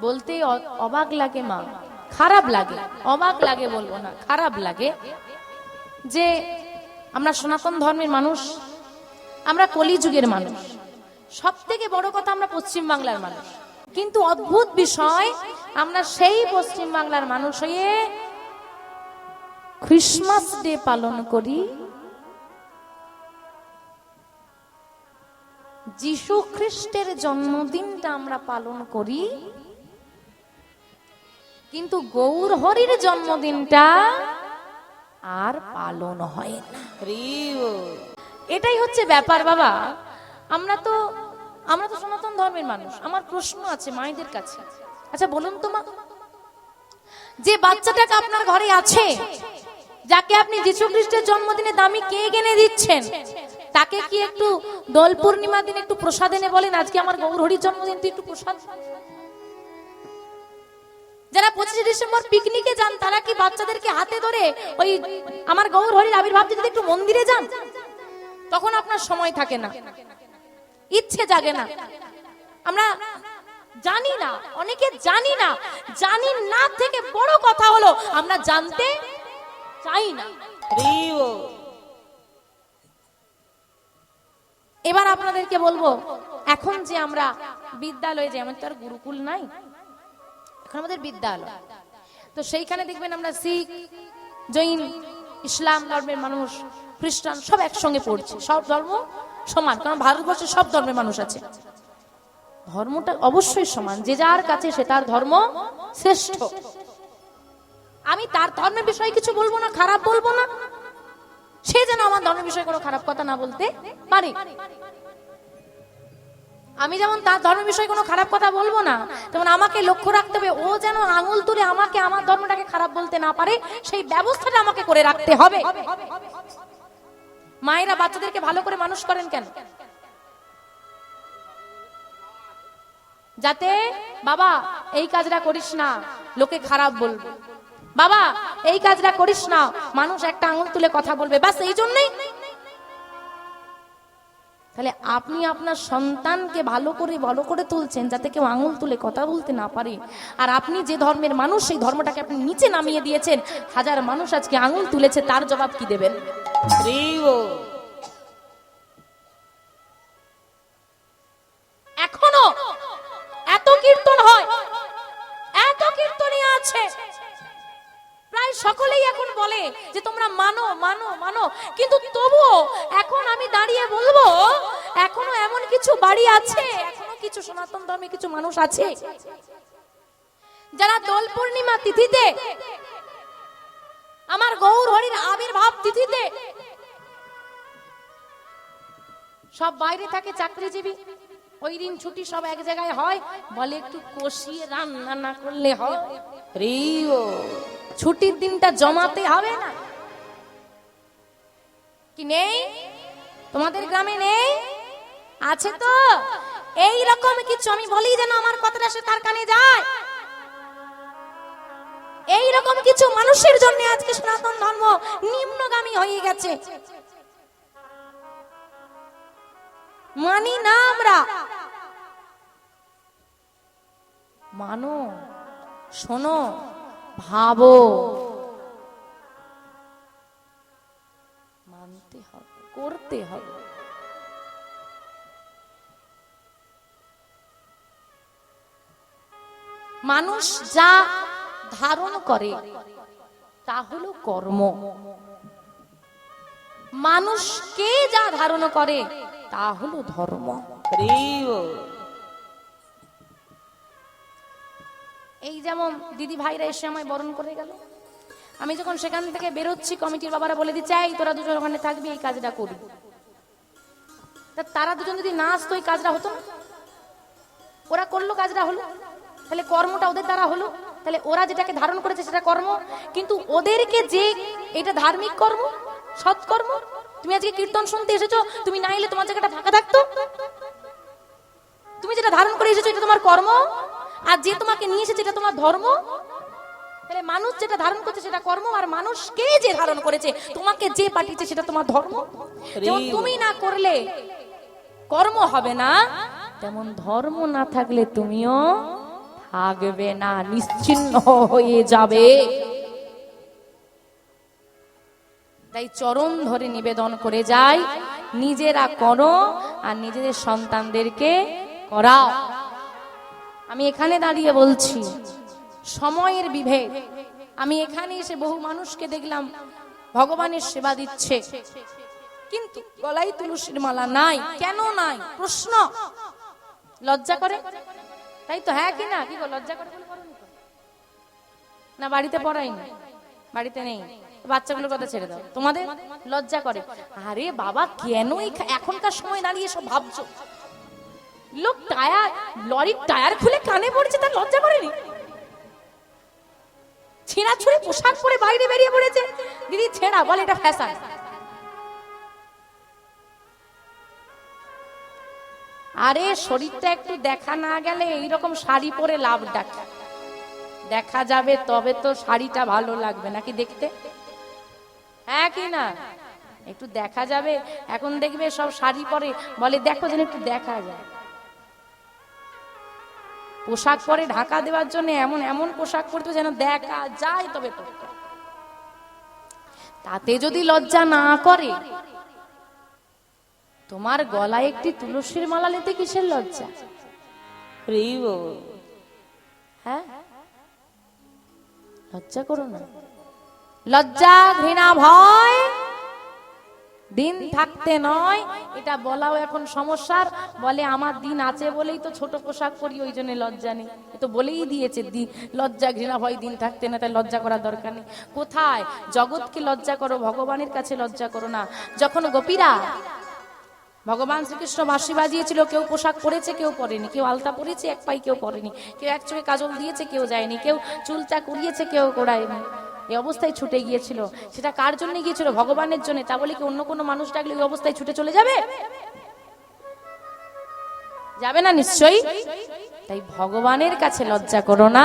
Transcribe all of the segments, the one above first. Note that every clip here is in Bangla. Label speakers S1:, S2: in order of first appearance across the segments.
S1: বলতে অবাক লাগে মা, খারাপ লাগে, অবাক লাগে বলবো না, খারাপ লাগে যে আমরা সনাতন ধর্মের মানুষ, আমরা কলিযুগের মানুষ, সব থেকে বড় কথা আমরা পশ্চিম বাংলার মানুষ, কিন্তু অদ্ভুত বিষয় আমরা সেই পশ্চিম বাংলার মানুষ হয়ে ক্রিসমাস ডে পালন করি, যিশু খ্রিস্টের জন্মদিনটা আমরা পালন করি, কিন্তু গৌর হরির জন্মদিনটা আর পালন হয় না। এটাই হচ্ছে ব্যাপার বাবা। আমরা তো সনাতন ধর্মের মানুষ। আমার প্রশ্ন আছে মায়েদের কাছে, আচ্ছা বলুন তো মা, যে বাচ্চাটাকে আপনার ঘরে আছে, যাকে আপনি যিশু খ্রিস্টের জন্মদিনে দামি কেক এনে দিচ্ছেন, তাকে কি একটু দোল পূর্ণিমা দিন একটু প্রসাদ এনে বলেন আজকে আমার গৌর হরির জন্মদিন, তুই একটু প্রসাদ? যারা 25শে ডিসেম্বর পিকনিকে যান তারা কি বাচ্চাদেরকে হাতে ধরে ওই আমার গৌর হরির আবির্ভাব দিতে একটু মন্দিরে যান? তখন আপনার সময় থাকে না, ইচ্ছে জাগে না। আমরা জানি না, অনেকে জানি না, জানি না থেকে বড় কথা হলো আমরা জানতে চাই না। এবার আপনাদেরকে বলবো, এখন যে আমরা বিদ্যালয়ে যাই, আমাদের তো আর গুরুকুল নাই, এখন আমাদের বিদ্যালয়, তো সেইখানে দেখবেন আমরা শিখ, জৈন, ইসলাম ধর্মের মানুষ, খ্রিস্টান সব একসঙ্গে পড়ছে, সব ধর্ম সমান, কারণ ভারতবর্ষে সব ধর্মের মানুষ আছে, ধর্মটা অবশ্যই সমান, যে যার কাছে সে তার ধর্ম শ্রেষ্ঠ। আমি তার ধর্মের বিষয়ে কিছু বলবো না, খারাপ বলবো না, সে যেন আমার ধর্মের বিষয়ে কোনো খারাপ কথা না বলতে পারে। আমি যেমন তার ধর্মের বিষয়ে কোনো খারাপ কথা বলবো না, তেমন আমাকে লক্ষ্য রাখতে হবে ও যেন আঙুল তুলে আমাকে আমার ধর্মটাকে খারাপ বলতে না পারে, সেই ব্যবস্থাটা আমাকে করে রাখতে হবে। মায়েরা বাচ্চাদেরকে ভালো করে মানুষ করেন কেন? যাতে বাবা এই কাজটা করিস না, লোকে খারাপ বলবে, বাবা এই কাজটা করিস না, মানুষ একটা আঙুল তুলে কথা বলবে, বাস এই জন্যই। তাহলে আপনি আপনার সন্তানকে ভালো করে তুলছেন যাতে কেউ আঙুল তুলে কথা বলতে না পারে, আর আপনি যে ধর্মের মানুষ সেই ধর্মটাকে আপনি নিচে নামিয়ে দিয়েছেন, হাজার মানুষ আজকে আঙুল তুলেছে, তার জবাব কি দেবেন? এখনো এত কীর্তন হয়, এত কীর্তনী আছে, প্রায় সকলেই এখন বলে যে তোমরা মানো মানো মানো, কিন্তু তবুও এখন আমি দাঁড়িয়ে বলবো এখনো এমন কিছু বাড়ি আছে, এখনো কিছু সনাতন ধর্মে কিছু মানুষ আছে যারা দোল পূর্ণিমা তিথিতে, আমার গৌর হরির আবির্ভাব তিথিতে, সব বাইরে থাকে চাকরিজীবী, ওই দিন ছুটি সব এক জায়গায় হয়, বলে একটু কষিয়ে রান্না না করলে হয়, ছুটির দিনটা জমাতে হবে না কি? নেই তোমাদের গ্রামে? নেই? আছে তো। এই রকম কিছু আমি বলি যেন আমার কথাটা সে তার কানে যায়, এই রকম কিছু মানুষের জন্য আজকে সনাতন ধর্ম নিম্নগামী হয়ে গেছে। মানি না আমরা। মানো, শোনো, ভাবো, মানতে হবে, করতে হবে। মানুষ যা ধারণ করে তা হলো কর্ম, মানুষকে যা ধারণ করে তা হলো ধর্ম। এই যেমন দিদি ভাইরা এসে আমায় বরণ করে গেল, আমি যখন সেখান থেকে বেরোচ্ছি কমিটির বাবারা বলে দিচ্ছে এই তোরা দুজন ওখানে থাকবি, এই কাজটা করবি। তারা দুজন যদি না আসতো এই কাজটা হতো না, ওরা করলো, কাজটা হলো, তাহলে কর্মটা ওদের দ্বারা হলো, তাহলে ওরা যেটাকে ধারণ করেছে সেটা কর্ম, কিন্তু ওদেরকে যে এটা ধার্মিক কর্ম, সৎকর্ম। তুমি আজকে কীর্তন শুনতে এসেছো, তুমি না এলে তোমার জায়গাটা ফাঁকা থাকতো। তুমি যেটা ধারণ করে এসেছো এটা তোমার কর্ম, আর যে তোমাকে নিয়ে এসেছে এটা তোমার ধর্ম। তাহলে মানুষ যেটা ধারণ করছে সেটা কর্ম, আর মানুষকে যে ধারণ করেছে, তোমাকে যে পাঠিয়েছে সেটা তোমার ধর্ম। যেমন তুমি না করলে কর্ম হবে না, তেমন ধর্ম না থাকলে তুমিও থাকবে না, নিশ্চিহ্ন হয়ে যাবে। তাই চরণ ধরে নিবেদন করে যাই, নিজেরা করো আর নিজেদের সন্তানদেরকে করাও। আমি এখানে দাঁড়িয়ে বলছি, সময়ের বিভেদ। আমি এখানে এসে বহু মানুষকে দেখলাম ভগবানের সেবা দিচ্ছে, কিন্তু গলায় তুলসীর মালা নাই। কেন নাই? প্রশ্ন। লজ্জা করে, তাই তো? হ্যাঁ কি না? কি গো, লজ্জা করে না? বাড়িতে পড়াইনি, বাড়িতে নেই, বাচ্চাগুলোর কথা ছেড়ে দাও। তোমাদের লজ্জা করে? আরে বাবা, কেন এখনকার সময় দাঁড়িয়ে সব ভাবছো? লোক টায়ার, লরির টায়ার খুলে কানে পড়ছে, তার লজ্জা করেনি? ছেঁড়া ছুঁড়ে পোশাক পরে বাইরে বেরিয়ে পড়েছে, দিদি ছেঁড়া, বলে এটা ফ্যাশন। আরে শরীরটা একটু দেখা না গেলে এইরকম শাড়ি পরে লাভ ডাকা দেখা যাবে, তবে তো শাড়িটা ভালো লাগবে নাকি দেখতে? হ্যাঁ কি না? একটু দেখা যাবে। এখন দেখবে সব শাড়ি পরে, বলে দেখো যেন একটু দেখা যায়। পোশাক পরে ঢাকা দেওয়ার জন্য এমন এমন পোশাক পরতো যেন দেখা যায়, তবে পরতো। তাতে যদি লজ্জা না করে, তোমার গলায় একটি তুলসীর মালা নিতে কিসের লজ্জা? হ্যাঁ, লজ্জা করো না। লজ্জা, ঘৃণা, ভয় দিন থাকতে নয়, এটা বলাও এখন সমস্যার। বলে আমার দিন আছে বলেই তো ছোট পোশাক পরি, ওই জন্য লজ্জা নেই। এ তো বলেই দিয়েছে লজ্জা, ঘৃণা, ভয় দিন থাকতে না, তাই লজ্জা করার দরকার নেই। কোথায়? জগৎকে লজ্জা করো, ভগবানের কাছে লজ্জা করো না। যখন গোপীরা ভগবান শ্রীকৃষ্ণ বাঁশি বাজিয়েছিল, কেউ পোশাক পরেছে, কেউ পরেনি। কেউ আলতা পরেছে এক পাই, কেউ পরেনি। কেউ এক চোখে কাজল দিয়েছে, কেউ যায়নি। কেউ চুলটা কুড়িয়েছে, কেউ কোড়ায়নি। এই অবস্থায় ছুটে গিয়েছিল। সেটা কার জন্য গিয়েছিল? ভগবানের জন্য। তা বলে কি অন্য কোনো মানুষ ডাকলে ওই অবস্থায় ছুটে চলে যাবে? যাবে না নিশ্চয়ই। তাই ভগবানের কাছে লজ্জা করো না,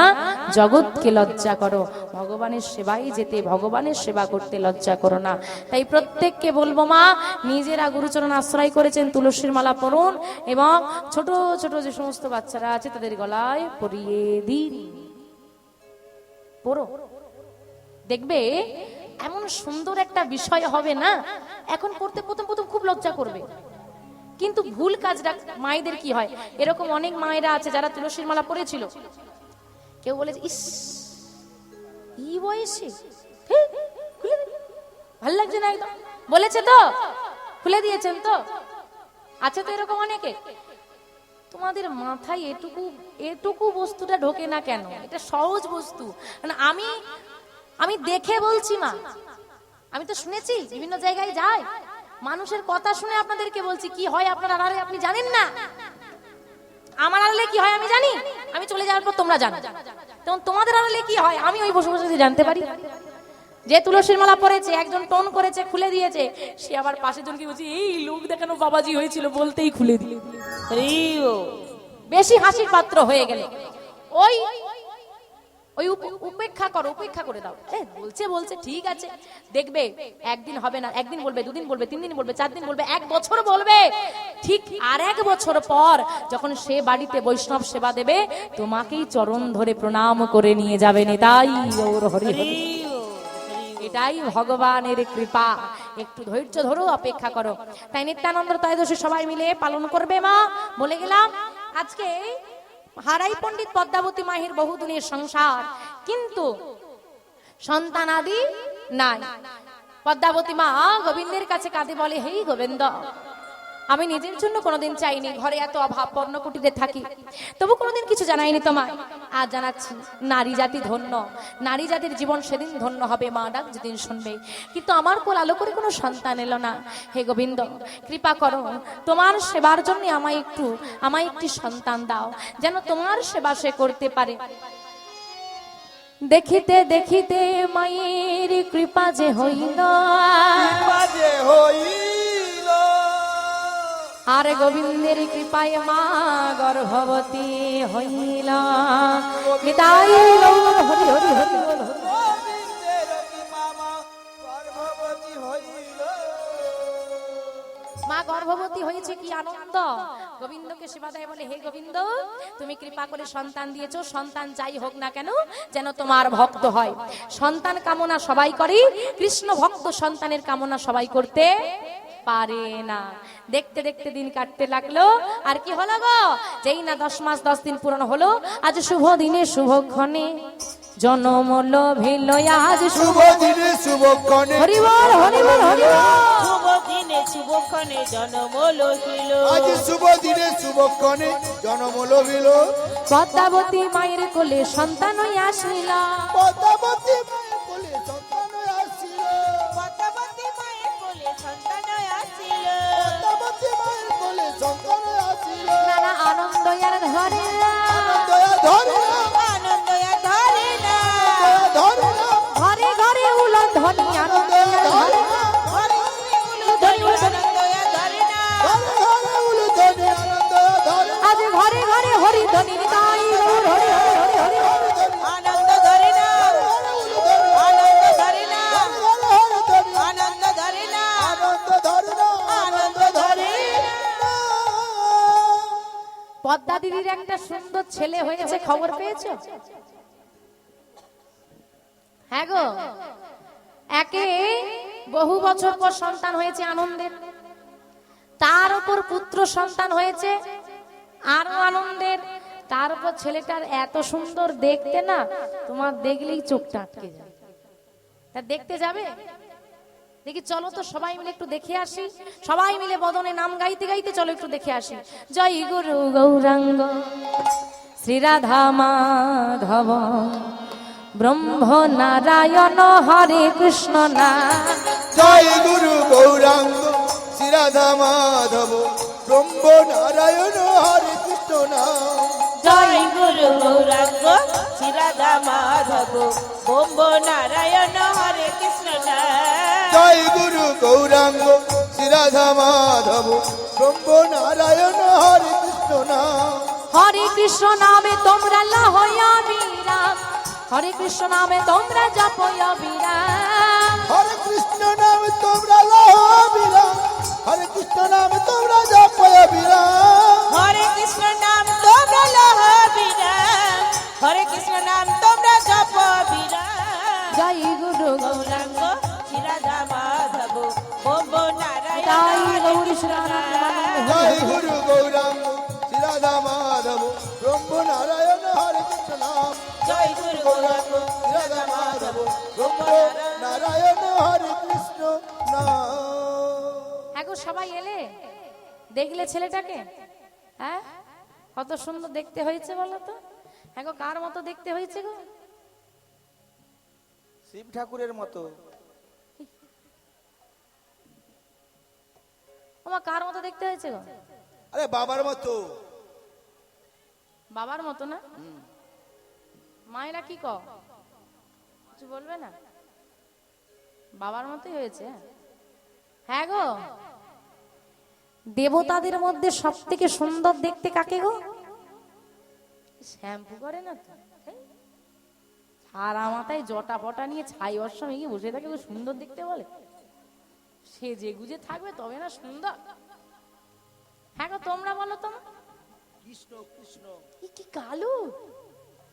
S1: জগৎকে লজ্জা করো। ভগবানের সেবাই যেতে, ভগবানের সেবা করতে লজ্জা করো না। তাই প্রত্যেককে বলবো, মা নিজেরা গুরুচরণ আশ্রয় করেছেন, তুলসীর মালা পরুন এবং ছোট ছোট যে সমস্ত বাচ্চারা আছে তাদের গলায় পরিয়ে দিন। পড়ো, দেখবে এমন সুন্দর একটা বিষয় হবে না। এখন পড়তে প্রথম প্রথম খুব লজ্জা করবে, কিন্তু ভুল কাজটা মায়েদের কি হয়, এরকম অনেক মায়েরা আছে যারা তুলসীর মালা পরেছিল, কেউ বলে ইস এই বয়সে ভাল লাগছে না একদম, বলেছে তো খুলে দিয়েছেন তো, আছে তো এরকম অনেকে। তোমাদের মাথায় এটুকু বস্তুটা ঢোকে না কেন? এটা সহজ বস্তু। আমি দেখে বলছি মা, আমি তো শুনেছি, বিভিন্ন জায়গায় যাই, মানুষের কথা শুনে আপনাদেরকে বলছি। কি হয় আপনার আড়ালে আপনি জানেন না, আমার আড়ালে কি হয় আমি জানি। আমি চলে যাওয়ার পর তোমরা জানো, তখন তোমাদের আড়ালে কি হয় আমি ওই বসে বসে জানতে পারি। যে তুলসীর মালা পরেছে, একজন টোন করেছে, খুলে দিয়েছে, সে আবার পাশে জনকে বলছে এই লোক দেখানো বাবাজি হয়েছিল বলতেই খুলে দিল। বেশি হাসির পাত্র হয়ে গেলে ওই উপেক্ষা করো, উপেক্ষা করে দাও। বলছে ঠিক আছে, দেখবে একদিন হবে না, একদিন বলবে, দুদিন বলবে, 3 দিন বলবে, 4 দিন বলবে, 1 বছর বলবে। ঠিক আর 1 বছর পর যখন সে বাড়িতে বৈষ্ণব সেবা দেবে, তোমাকেই চরণ ধরে প্রণাম করে নিয়ে যাবে। তাই ওর হরি হরি, এটাই ভগবানের কৃপা। একটু ধৈর্য ধরো, অপেক্ষা করো। তাই নিত্যানন্দ ত্রয়োদশী সবাই মিলে পালন করবে। মা বলে গেলাম, আজকে হারাই পণ্ডিত পদ্মাবতী মায়ের বহুদিনের সংসার, কিন্তু সন্তান আদি নাই। পদ্মাবতী মা গোবিন্দের কাছে কাঁদে, বলে হে গোবিন্দ, আমি নিজের জন্য কোনোদিন চাইনি, ঘরে এত অভাব, পর্ণকুটিতে থাকি, তবু কোনোদিন কিছু জানাইনি তোমায়। আজ জানাচ্ছি, নারী জাতি ধন্য, নারী জাতির জীবন সেদিন ধন্য হবে, মা ডাক যেদিন শুনবে। কিন্তু আমার কোল আলো করে কোনো সন্তান এলো না। হে গোবিন্দ, কৃপা করো, তোমার সেবার জন্য আমায় একটি সন্তান দাও, যেন তোমার সেবা সে করতে পারে। দেখিতে দেখিতে মায়ের কৃপা যে হইল, আর গোবিন্দের কৃপায় মা গর্ভবতী হইল। নিতাই গৌর হরি হরি হরি বল। মা গর্ভবতী হয়েছে, কি আনন্দ। গোবিন্দকে সেবা দেয়, বলে হে গোবিন্দ তুমি কৃপা করে সন্তান দিয়েছো, সন্তান যাই হোক না কেন যেন তোমার ভক্ত হয়। সন্তান কামনা সবাই করে, কৃষ্ণ ভক্ত সন্তানের কামনা সবাই করতে পারে না। দেখতে দেখতে দিন কাটতে লাগলো, আর কি হলো গো, যেই না 10 মাস 10 দিন পূরণ হলো, আজ শুভ দিনে শুভক্ষণে জনম লভিল, আজ শুভ
S2: দিনে শুভক্ষণে
S1: হরি বল হরি বল হরি বল।
S3: শুভ দিনে শুভক্ষণে জনম লভিল,
S2: আজ শুভ দিনে শুভক্ষণে জনম লভিল।
S1: পদ্মাবতী মায়ের কোলে সন্তান আসিল,
S2: পদ্মাবতী মায়ের কোলে সন্তান আসিল,
S3: পদ্মাবতী মায়ের কোলে সন্তান আসিল,
S2: পদ্মাবতী মায়ের কোলে সন্তান আসিল।
S1: নানা আনন্দ আর ধরে
S2: দয়া ধরে না,
S3: আনন্দ ধরে না,
S2: দয়া ধরে না,
S1: ঘরে ঘরে উলন ধ্বনি, আনন্দ আর ধরে
S3: ঘরে ঘরে উলুধ্বনি, আনন্দ ধরে না,
S2: ঘরে ঘরে উলুধ্বনি, আনন্দ ধরে না,
S1: আজ ঘরে ঘরে হরি ধ্বনি, তাই গৌর হরি হরি হরি হরি হরি।
S3: আনন্দ ধরে না,
S2: ঘরে উলুধ্বনি,
S3: আনন্দ ধরে না,
S2: ঘরে উলুধ্বনি,
S3: আনন্দ ধরে না,
S2: আনন্দ ধরে না,
S3: আনন্দ ধরে না।
S1: পদ্মা দিদির একটা সুন্দর ছেলে হয়েছে, খবর পেয়েছো? হ্যাঁ গো, একে বহু বছর পর সন্তান হয়েছে আনন্দের, তার উপর পুত্র সন্তান হয়েছে আরো আনন্দের, তার উপর ছেলেটার এত সুন্দর দেখতে না, তোমার দেখলেই চোখটা আটকে যায়। তা দেখতে যাবে? দেখি চলো তো সবাই মিলে একটু দেখে আসি, সবাই মিলে বদনে নাম গাইতে গাইতে চলো একটু দেখে আসি। জয় গুরু গৌরাঙ্গ শ্রী রাধা মাধব ব্রহ্ম নারায়ণ হরে কৃষ্ণ না।
S2: জয় গুরু গৌরাঙ্গ শ্রী রাধা মাধব ব্রহ্ম নারায়ণ হরে কৃষ্ণ নাম।
S3: জয় গুরু গৌরাঙ্গ শ্রী রাধা মাধব বোম্ব নারায়ণ হরে কৃষ্ণ নাম।
S2: জয় গুরু গৌরাঙ্গ শ্রী রাধা মাধব ব্রহ্ম নারায়ণ হরে কৃষ্ণ নাম।
S1: হরে কৃষ্ণ নামে তোমরা লহয়া বিরাম, হরে কৃষ্ণ নামে তোমরা জপয়া বিরাম।
S2: হরে কৃষ্ণ নাম তোমরা লহ বিরাম, হরে কৃষ্ণ নাম তোমরা জপয় বিরাম।
S3: হরে কৃষ্ণ নাম তোমরা লহ বিরাম, হরে কৃষ্ণ নাম তোমরা জপ বিরাম।
S1: জয় গুরু
S3: গৌরাঙ্গ শ্রী রাধা মাধব বোম্ব নারায়ণ
S1: তাই
S3: হরে
S1: গৌরী
S3: কৃষ্ণ নাম।
S2: জয় গুরু গৌরাঙ্গ শ্রী রাধা মাধব ব্রহ্ম নারায়ণ হরে কৃষ্ণ নাম।
S3: জয় গুরু গৌরাঙ্গ
S2: শ্রী রাধা মাধব ব্রহ্ম নারায়ণ হরে কৃষ্ণ নাম।
S1: এখন সবাই এলে দেখলে ছেলেটাকে, হ্যাঁ কত সুন্দর দেখতে হয়েছে বলো তো। এখন কার মতো দেখতে হয়েছে গো?
S2: শিব ঠাকুরের মতো।
S1: আমার কার মতো দেখতে হয়েছে গো?
S2: আরে বাবার মতো।
S1: বাবার মতো না? মায়েরা কি কও, কিছু বলবে না? বাবার মতোই হয়েছে। হ্যাঁ গো, দেবতাদের মধ্যে সব থেকে সুন্দর দেখতে কাকে গো? শ্যাম্পু করে না তো, সারা মাথায় জটা ফটা নিয়ে ছাই বর্ষা মেঘে বসে থাকে, সুন্দর দেখতে বলে? সেজে গুজে থাকবে তবে না সুন্দর। হ্যাঁ গো, তোমরা বলো তো।
S2: কৃষ্ণ কৃষ্ণ
S1: কি কালো,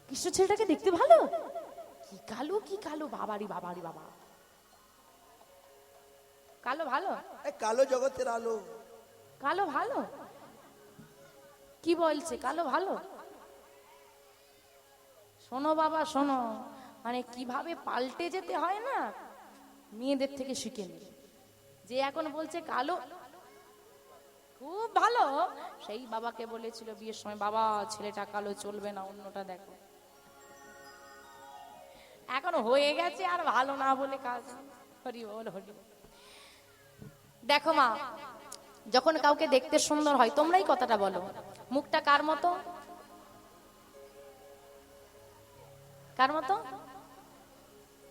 S1: কৃষ্ণ ছেলেটাকে দেখতে ভালো, কি কালো কি কালো, বাবারি বাবারি বাবা, কালো ভালো,
S2: কালো জগতের আলো।
S1: কালো ভালো, কি বলছে কালো ভালো? শোনো বাবা শোনো, মানে কিভাবে পাল্টে যেতে হয় না, মেয়েদের থেকে শিখে নি। যে এখন বলছে কালো খুব ভালো, সেই বাবাকে বলেছিল বিয়ের সময়, বাবা ছেলেটা কালো চলবে না, অন্যটা দেখো। এখন হয়ে গেছে আর ভালো না বলে কাজ। হরি বল হরি বল। দেখো মা, যখন কাউকে দেখতে সুন্দর হয়, তোমরাই কথাটা বলো, মুখটা কার মতো? কার মতো?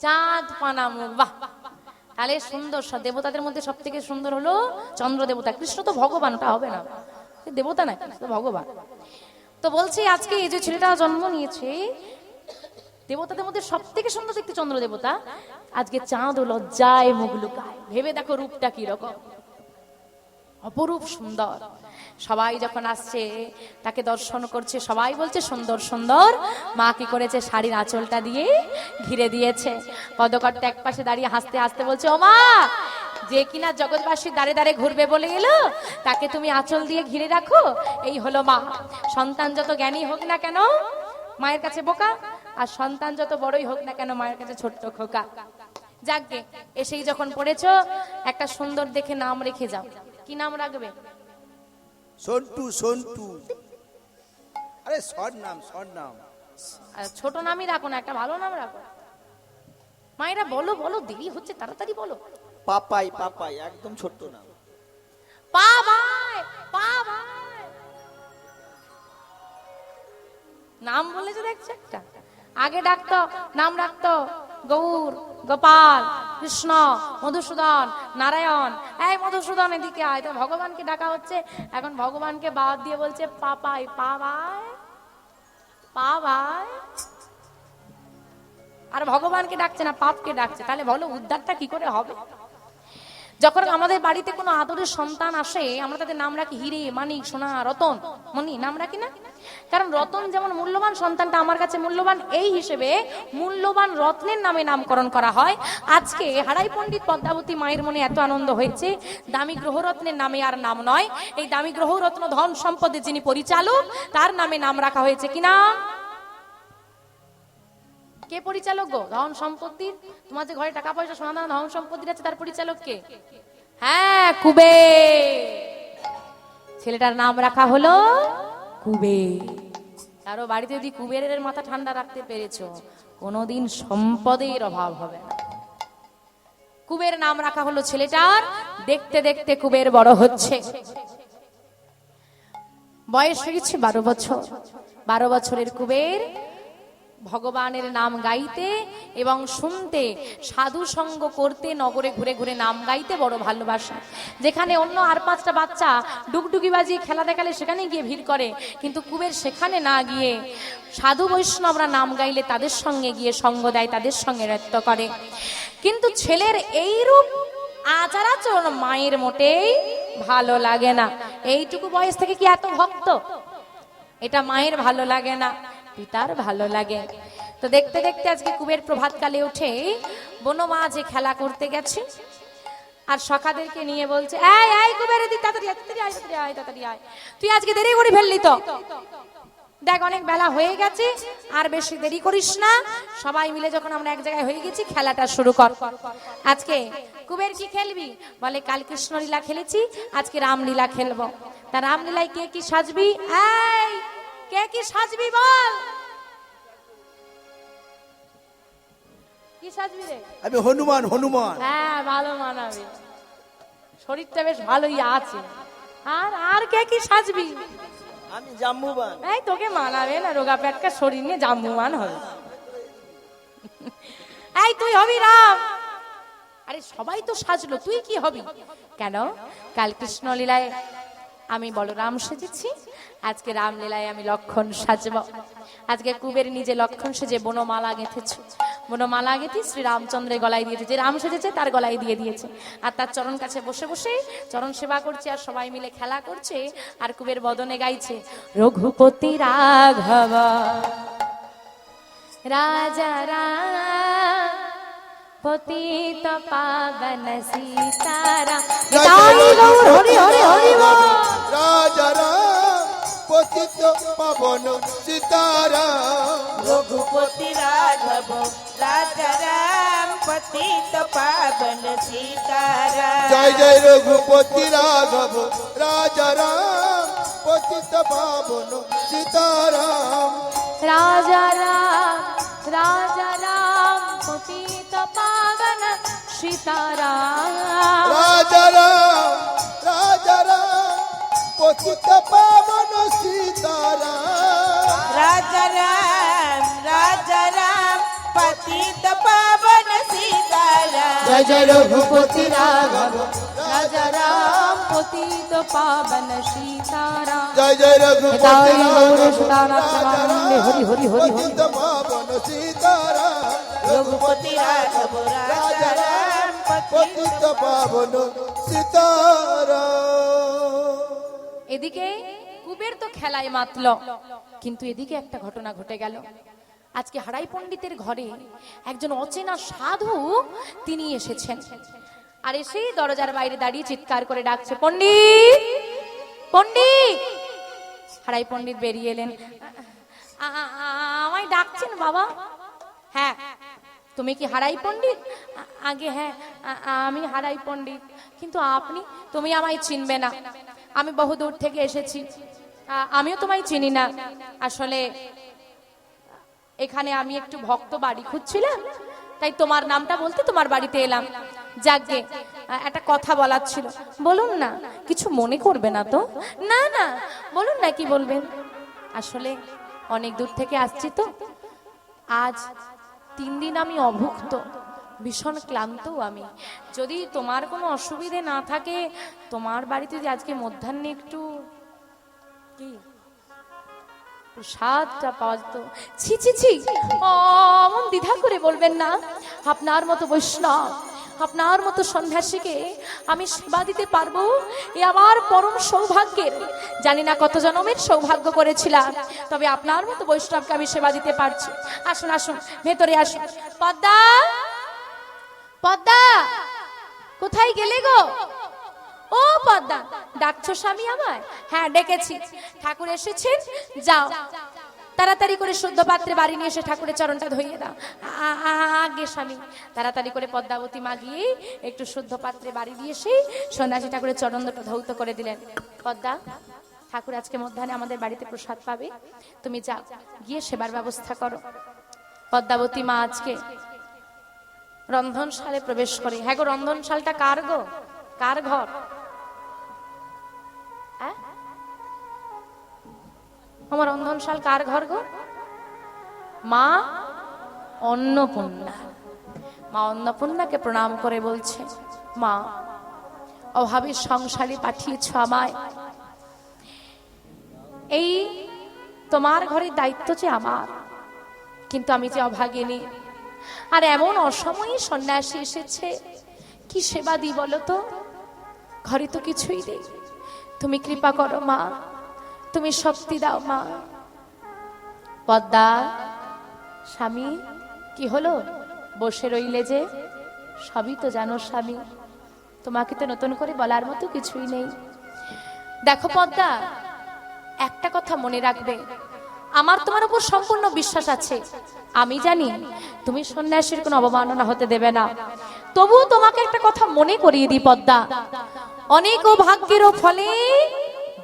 S1: চাঁদ পানা মুখ। বাহ, তাহলে সুন্দর। দেবতাদের মধ্যে সব থেকে সুন্দর হলো চন্দ্র দেবতা। কৃষ্ণ তো ভগবান, ওটা হবে না, দেবতা না, কৃষ্ণ তো ভগবান। তো বলছি আজকে এই যে ছেলেটা জন্ম নিয়েছে, দেবতাদের মধ্যে সব থেকে সুন্দর দেখতে চন্দ্র দেবতা, আজকে চাঁদ লজ্জায় মুখ লুকায়। ভেবে দেখো রূপটা কি রকম, অপরূপ সুন্দর। সবাই যখন আসছে তাকে দর্শন করছে, সবাই বলছে সুন্দর সুন্দর। মা কি করেছে, শাড়ির আঁচলটা দিয়ে ঘিরে দিয়েছে। পদকর্তা এক পাশে দাঁড়িয়ে হাসতে হাসতে বলছে, ও মা, যে কিনা জগৎবাসীর দাঁড়ে দাঁড়ে ঘুরবে বলে গেল, তাকে তুমি আঁচল দিয়ে ঘিরে রাখো, এই হলো মা। সন্তান যত জ্ঞানী হোক না কেন মায়ের কাছে বোকা, আর সন্তান যত বড়ই হোক না কেন মায়ের কাছে ছোট্ট খোকা। যাকগে, এসেই যখন পড়েছো একটা সুন্দর দেখে নাম রেখে যাও। কি নাম রাখবে?
S2: সন্টু সন্টু। আরে শর্ট নাম, শর্ট নাম।
S1: আর ছোট নামই রাখো না, একটা ভালো নাম রাখো। মায়েরা বলো বলো, দেরি হচ্ছে, তাড়াতাড়ি বলো।
S4: পাপাই, পাপাই, একদম ছোট্ট নাম।
S1: পা ভাই, পা ভাই। নাম বলেছে দেখছো একটা। আগে ডাকতো, নাম রাখতো গৌর, গোপাল, কৃষ্ণ, মধুসূদন, নারায়ণ। এই মধুসূদন এদিকে আয়। তো ভগবানকে ডাকা হচ্ছে, এখন ভগবানকে বাদ দিয়ে বলছে পাপাই, পা ভাই, পা ভাই। আর ভগবানকে ডাকছে না, পাপকে ডাকছে। তাহলে বলো উদ্ধারটা কি করে হবে? যখন আমাদের বাড়িতে কোনো আদরের সন্তান আসে, আমরা তাদের নাম রাখি হিরে, মানিক, সোনা, রতন, মণি, নাম রাখি না? কারণ রতন যেমন মূল্যবান, সন্তানটা আমার কাছে মূল্যবান, এই হিসেবে মূল্যবান রত্নের নামে নামকরণ করা হয়। আজকে হারাই পণ্ডিত পদ্মাবতী মায়ের মনে এত আনন্দ হয়েছে, দামি গ্রহরত্নের নামে আর নাম নয়, এই দামি গ্রহরত্ন ধন সম্পদের যিনি পরিচালক, তার নামে নাম রাখা হয়েছে। কি নাম? কে পরিচালক গো ধন সম্পত্তির? তোমার যে ঘরে টাকা পয়সা সোনা দানা ধন সম্পত্তি আছে, তার পরিচালক কে? হ্যাঁ, কুবের। ছেলেটার নাম রাখা হলো কুবের। কারো বাড়িতে যদি কুবেরের মাথা ঠান্ডা রাখতে পেরেছো, কোনোদিন সম্পদের অভাব হবে না। কুবের নাম রাখা হলো ছেলেটার। দেখতে দেখতে কুবের বড় হচ্ছে, বয়স হয়েছে 12 বছর। 12 বছরের কুবের ভগবানের নাম গাইতে এবং শুনতে, সাধু সঙ্গ করতে, নগরে ঘুরে ঘুরে নাম গাইতে বড় ভালোবাসা। যেখানে অন্য আর 5টা বাচ্চা ডুগডুগি বাজিয়ে খেলা দেখালে সেখানে গিয়ে ভিড় করে, কিন্তু কুবের সেখানে না গিয়ে সাধু বৈষ্ণবরা নাম গাইলে তাদের সঙ্গে গিয়ে সঙ্গ দেয়, তাদের সঙ্গে নৃত্য করে। কিন্তু ছেলের এইরূপ আচার আচরণ মায়ের মোটেই ভালো লাগে না। এইটুকু বয়স থেকে কি এত ভক্ত? এটা মায়ের ভালো লাগে না, পিতার ভালো লাগে। তো দেখতে দেখতে আজকে কুবের প্রভাতকালে উঠে বনমাঝে খেলা করতে গেছে, আর সখাদেরকে নিয়ে বলছে, এই এই কুবের, এদিকে তাড়াতাড়ি আয়, তাড়াতাড়ি আয়, তাড়াতাড়ি আয়, তাড়াতাড়ি আয়। তুই আজকে দেরি করে ফেললি তো, দেখ অনেক বেলা হয়ে গেছে, আর বেশি দেরি করিস না। সবাই মিলে যখন আমরা এক জায়গায় হয়ে গেছি, খেলাটা শুরু কর। আজকে কুবের কি খেলবি? বলে কাল কৃষ্ণ লীলা খেলেছি, আজকে রামলীলা খেলবো। তা রামলীলায় কে কি সাজবি? এই কে কি সাজবি বল? কি সাজবি রে?
S2: আমি হনুমান, হনুমান।
S1: হ্যাঁ, ভালো মানাবে, শরীরটা বেশ ভালোই আছে। আর আর কে কি সাজবি?
S4: আমি জাম্বুবান।
S1: এই তোকে মানাবে না, রোগা পেটকা শরীর নিয়ে জাম্বুমান হবে। এই তুই হবি রাম। আরে সবাই তো সাজলো, তুই কি হবি? কেন? কাল কৃষ্ণ লীলায় আমি বলরাম সেজেছি, আজকে রামলীলায় আমি লক্ষণ সাজব। আজকে কুবের নিজে লক্ষণ সেজে বনমালা গেঁথেছে। বনমালা গেঁথে শ্রী রামচন্দ্রের গলায় দিয়েছে। যে রাম সেজেছে তার গলায় দিয়ে দিয়েছে, আর তার চরণ কাছে বসে বসে চরণ সেবা করছে, আর সবাই মিলে খেলা করছে। আর কুবের বদনে গাইছে, রঘুপতি রাঘব রাজা রাম পতিত পাবন সীতারাম। হরি হরি হরি বল।
S2: রাজা রাম পতিত পাবন সীতারাম।
S3: রঘুপতি রাঘব রাজা রাম পতিত পাবন সীতারাম।
S2: জয় জয় রঘুপতি রাঘব রাজা রাম পতিত পাবন সীতারাম।
S1: রাজা রাম, রাজা রাম পতিত পাবন সীতারাম।
S2: রাজা রাম, রাজা রাম পতিত পাবন সীতারাম।
S3: রাজা রাম, রাজা রাম পতিত পাবন সীতারাম।
S1: জয় জয় রঘুপতি রাঘব রাজা রাম পতিত পাবন সীতারাম।
S2: জয় জয় রঘুপতি রাঘব
S1: রাজা রাম হরি হরি হরি
S2: পতিত পাবন সীতারাম।
S3: রঘুপতি রাঘব রাজা রাম পতিত
S2: পাবন সীতারা।
S1: এদিকে কুবের তো খেলায় মাতল, কিন্তু এদিকে একটা ঘটনা ঘটে গেল। আজকে হারাই পণ্ডিতের ঘরে একজন অচেনা সাধু তিনি এসেছেন, আর এসেই দরজার বাইরে দাঁড়িয়ে চিৎকার করে ডাকছে, পণ্ডিত পণ্ডিত। হারাই পণ্ডিত বেরিয়ে এলেন। আমায় ডাকছেন বাবা? হ্যাঁ। তুমি কি হারাই পণ্ডিত? আগে হ্যাঁ, আমি হারাই পণ্ডিত। কিন্তু আপনি? তুমি আমায় চিনবে না, আমি বহু দূর থেকে এসেছি, আমিও তোমায় চিনি না। আসলে এখানে আমি একটু ভক্ত বাড়ি খুঁজছিলাম, তাই তোমার নামটা বলতে তোমার বাড়িতে এলাম। যাকগে, একটা কথা বলার ছিল। বলুন না, কিছু মনে করবে না তো? না না, বলুন না, কি বলবেন? আসলে অনেক দূর থেকে আসছি তো, আজ 3 দিন আমি অভুক্ত, ভীষণ ক্লান্ত আমি। যদি তোমার কোনো অসুবিধে না থাকে, তোমার বাড়িতে যদি আজকে মধ্যাহ্নে একটু কি প্রসাদটা পাওয়া যেত। ছি ছি ছি, অমন দ্বিধা করে বলবেন না। আপনার মতো বৈষ্ণব, আপনার মতো সন্ন্যাসীকে আমি সেবা দিতে পারবো, এ আমার পরম সৌভাগ্যের। জানি না কত জন্মের সৌভাগ্য করেছিলাম, তবে আপনার মতো বৈষ্ণবকে আমি সেবা দিতে পারছি। আসুন আসুন, ভেতরে আসুন। পদ্মা, পদ্মা, কোথায় গেলে গো? ও পদ্মা, ডাকছো স্বামী আমায়? হ্যাঁ ডেকেছি। ঠাকুর এসেছেন, যাও তাড়াতাড়ি করে শুদ্ধ পাত্রে বাড়ি নিয়ে এসে ঠাকুরের চরণটা ধুইয়ে দাও। আগে স্বামী। তাড়াতাড়ি করে পদ্মাবতী মা গিয়ে একটু শুদ্ধ পাত্রে বাড়ি দিয়ে এসে সন্ন্যাসী ঠাকুরের চরণ দুটো ধৌত করে দিলেন। পদ্মা, ঠাকুর আজকে মধ্যাহ্নে আমাদের বাড়িতে প্রসাদ পাবে, তুমি যাও, গিয়ে সেবার ব্যবস্থা করো। পদ্মাবতী মা আজকে রন্ধনশালে প্রবেশ করে। হ্যাঁ গো, রন্ধনশালটা কার গো? কার ঘর? আমার রন্ধনশাল কার ঘর গো? মা অন্নপূর্ণা। মা অন্নপূর্ণাকে প্রণাম করে বলছে, মা অভাবের সংসারে পাঠিয়েছ আমায়, এই তোমার ঘরের দায়িত্ব যে আমার, কিন্তু আমি যে অভাগিনী, আর এমন অসময়ে সন্ন্যাসী এসেছে, কি সেবা দিই বলো তো? ঘরে তো কিছুই নেই, তুমি কৃপা করো মা, তুমি শক্তি দাও মা। পদ্মা, স্বামী কি হলো? বসে রইলে যে? সবই তো জানো স্বামী, তোমাকে তো নতুন করে বলার মতো কিছুই নেই। দেখো পদ্মা, একটা কথা মনে রাখবে, আমার তোমার উপর সম্পূর্ণ বিশ্বাস আছে। আমি জানি তুমি সন্ন্যাসীর কোনো অবমাননা হতে দেবে না। তবু তোমাকে একটা কথা মনে করিয়ে দিই পদ্মা, অনেক ভাগ্যেরও ফলে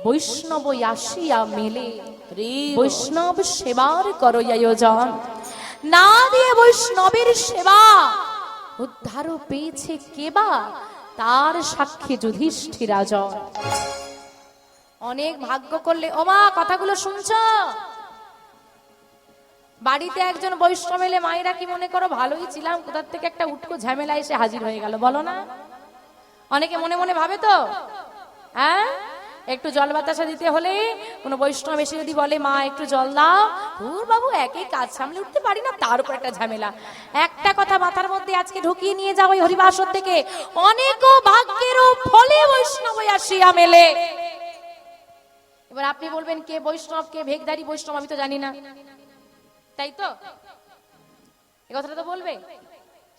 S1: বৈষ্ণব আসিয়া মেলে, বৈষ্ণব সেবার করো আয়োজন। না দিয়ে বৈষ্ণবের সেবা উদ্ধার পেয়েছে কেবা, তার সাক্ষী যুধিষ্ঠির রাজন। অনেক ভাগ্য করলে, ও মা কথাগুলো শুনছো? বাড়িতে একজন বৈষ্ণব এলে মায়েরা কি মনে করো ভালোই ছিলাম, কোথার থেকে একটা উটকো ঝামেলা এসে হাজির হয়ে গেল, বলো না? অনেকে মনে মনে ভাবে তো। হ্যাঁ, একটু জল বাতাসা দিতে হলে কোনো বৈষ্ণব এসে যদি বলে মা একটু জল দাও, ধুর বাবু একে কাজ সামলে উঠতে পারি না, তার উপর একটা ঝামেলা। একটা কথা মাথার মধ্যে আজকে ঢুকিয়ে নিয়ে যাও এই হরিবাসর থেকে, অনেক ভাগ্যেরও ফলে বৈষ্ণব আসিয়া মেলে। এবার আপনি বলবেন কে বৈষ্ণব, কে ভেগধারী বৈষ্ণব, আমি তো জানি না, তাই তো? এই কথাটা তো বলবে।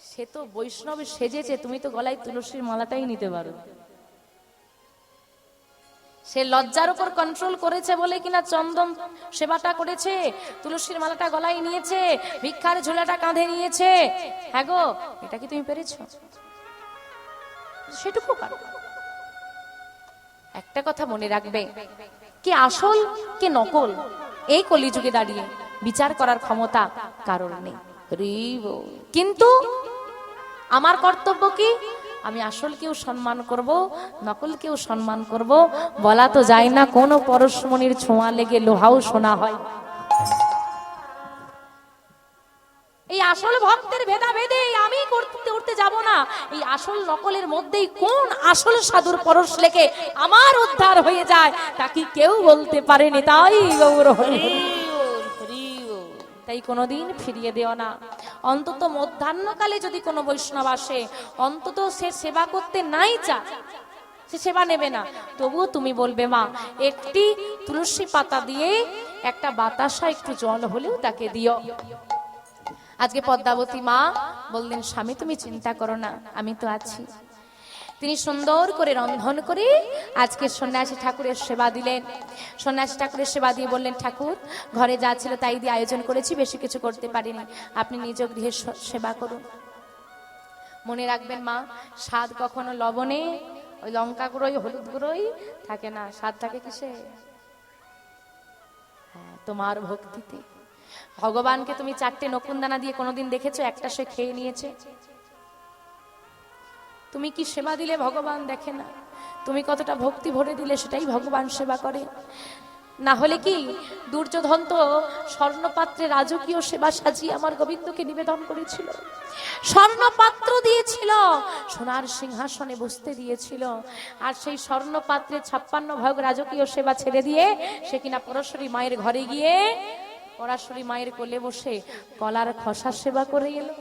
S1: সে তো বৈষ্ণব সেজেছে, তুমি তো গলায় তুলসীর মালাটাই নিতে পারো। সে লজ্জার উপর কন্ট্রোল করেছে বলে কিনা চন্দন সেবাটা করেছে, তুলসীর মালাটা গলায় নিয়েছে, ভিক্ষার ঝোলাটা কাঁধে নিয়েছে। হ্যাঁ গো, এটা কি তুমি পেরেছো? সেটুকু পারো। একটা কথা মনে রাখবে, কে আসল কে নকল এই কলিযুগে দাঁড়িয়ে বিচার করার ক্ষমতা কারোর নেই। কিন্তু আমার কর্তব্য কি? আমি আসলকেও সম্মান করব, নকলকেও সম্মান করব। বলা তো যায় না কোন পরশমণির ছোঁয়া লেগে লোহাও সোনা হয়। এই আসল ভক্তের ভেদাভেদে আমি করতে যাব না। এই আসল নকলের মধ্যেই কোন আসল সাধুর পরশ লেগে আমার উদ্ধার হয়ে যায় তা কি কেউ বলতে পারেনি। তাই গৌর হরি। তাই তাই কোনোদিন ফিরিয়ে দিও না। অন্তত মধ্যাহ্নকালে যদি কোনো বৈষ্ণব আসে, অন্তত সে সেবা করতে নাই চায়, সে সেবা নেবে না, তবুও তুমি বলবে মা একটি তুলসী পাতা দিয়ে একটা বাতাসা একটু জল হলেও তাকে দিও। আজকে পদ্মাবতী মা বললেন স্বামী তুমি চিন্তা করো না, আমি তো আছি। তিনি সুন্দর করে রন্ধন করে আজকে সন্ন্যাসী ঠাকুরের সেবা দিলেন। সন্ন্যাসী ঠাকুরের সেবা দিয়ে বললেন ঠাকুর ঘরে যা ছিল তাই দিয়ে আয়োজন করেছি, বেশি কিছু করতে পারিনি, আপনি নিজ গৃহে সেবা করুন। মনে রাখবেন মা, স্বাদ কখনো লবণে, ওই লঙ্কা গুঁড়োই হলুদ গুঁড়োই থাকে না, স্বাদ থাকে কিসে? হ্যাঁ, তোমার ভক্তিতে। ভগবানকে তুমি 4টে নকুনদানা দিয়ে কোনোদিন দেখেছো একটা সে খেয়ে নিয়েছে? তুমি কি সেবা দিলে ভগবান দেখে না, তুমি কতটা ভক্তি ভরে দিলে সেটাই ভগবান সেবা করে। না হলে কি দুর্যোধন তো স্বর্ণপাত্রে রাজকীয় সেবা সাজিয়ে আমার গোবিন্দকে নিবেদন করেছিল, স্বর্ণপাত্র দিয়েছিল, সোনার সিংহাসনে বসতে দিয়েছিল, আর সেই স্বর্ণপাত্রে 56 ভোগ রাজকীয় সেবা ছেড়ে দিয়ে সে কিনা পরশ্বরী মায়ের ঘরে গিয়ে পরাশরী মায়ের কোলে বসে কলার খসা সেবা করে এলো।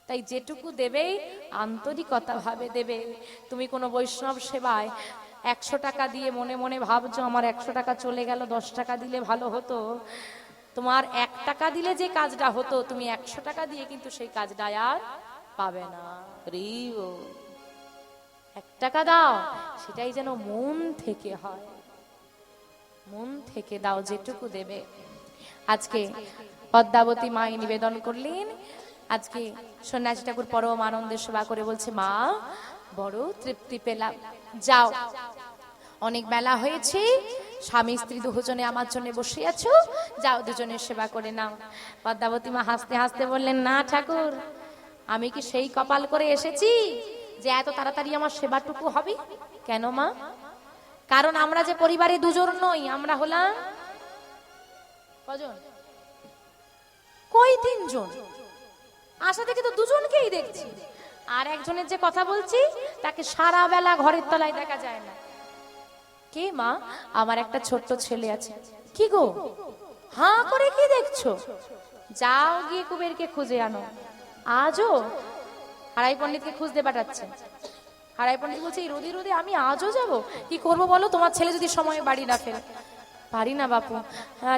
S1: তাই যেটুকু দেবে আন্তরিকতা ভাবে দেবে। তুমি কোনো বৈষ্ণব সেবায় 100 টাকা দিয়ে মনে মনে ভাবছো আমার 100 টাকা চলে গেল, 10 টাকা দিলে ভালো হতো, তোমার 1 টাকা দিলে যে কাজটা হতো তুমি 100 টাকা দিয়ে কিন্তু সেই কাজটা আর পাবে না। 1 টাকা দাও, সেটাই যেন মন থেকে হয়, মন থেকে দাও যেটুকু দেবে। আজকে পদ্মাবতী মাই নিবেদন করলেন। আজকে সন্ন্যাসী ঠাকুর পরম আনন্দের সেবা করে বলছে মা বড় তৃপ্তি পেলাম, যাও অনেক বেলা হয়েছে, স্বামী স্ত্রী দুজনে আমার জন্য বসে আছো, যাও দুজনের সেবা করে নাও। পদ্মাবতী মা হাসতে হাসতে বললেন না ঠাকুর, আমি কি সেই কপাল করে এসেছি যে এত তাড়াতাড়ি আমার সেবাটুকু হবে? কেন মা? কারণ আমরা যে পরিবারে দুজন নই, আমরা হলাম কজন? কই 3 জন। আশা থেকে তো দুজনকেই দেখছি, আর একজনের যে কথা বলছি তাকে সারা বেলা ঘরের তলায় দেখা যায় না। কে মা? আমার একটা ছোট্ট ছেলে আছে। কি গো হাঁ করে কি দেখছো? যাও গিয়ে কুবেরকে খুঁজে আনো। আজও হারাই পণ্ডিতকে খুঁজতে পাঠাচ্ছে। হারাই পণ্ডিত বলছে এই রোদে রোদে আমি আজও যাব? কি করবো বলো, তোমার ছেলে যদি সময়ে বাড়ি না ফেরে। পারি না বাপু।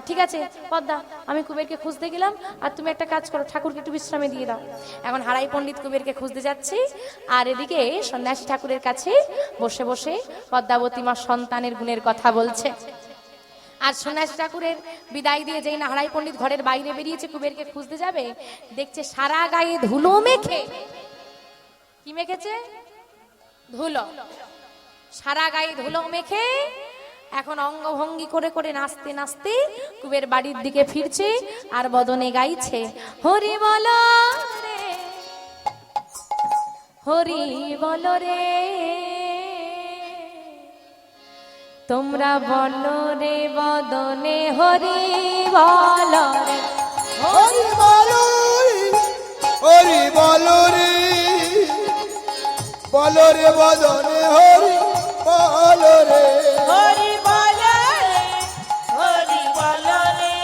S1: ঠিক আছে পদ্মা, আমি কুবেরকে খুঁজতে গেলাম, আর তুমি একটা কাজ করো, ঠাকুরকে একটু বিশ্রামে দিয়ে দাও। এখন হারাই পণ্ডিত কুবেরকে খুঁজতে যাচ্ছে, আর এদিকে সন্ন্যাসী ঠাকুরের কাছে বসে বসে পদ্মাবতী মা সন্তানের গুণের কথা বলছে। আর সন্ন্যাসী ঠাকুরের বিদায় দিয়ে যেই না হারাই পণ্ডিত ঘরের বাইরে বেরিয়েছে কুবেরকে খুঁজতে যাবে, দেখছে সারা গায়ে ধুলো মেখে। কি মেখেছে? ধুলো। সারা গায়ে ধুলো মেখে এখন অঙ্গভঙ্গি করে করে নাচতে নাচতে কুবের বাড়ির দিকে ফিরছে, আর বদনে গাইছে হরি বল রে, হরি বল রে, তোমরা বলো রে বদনে হরি বল রে,
S2: হরি বলো রে, হরি বলো রে, বলো রে বদনে হরি বলো রে,
S3: হরি বল রে, হরি বল রে,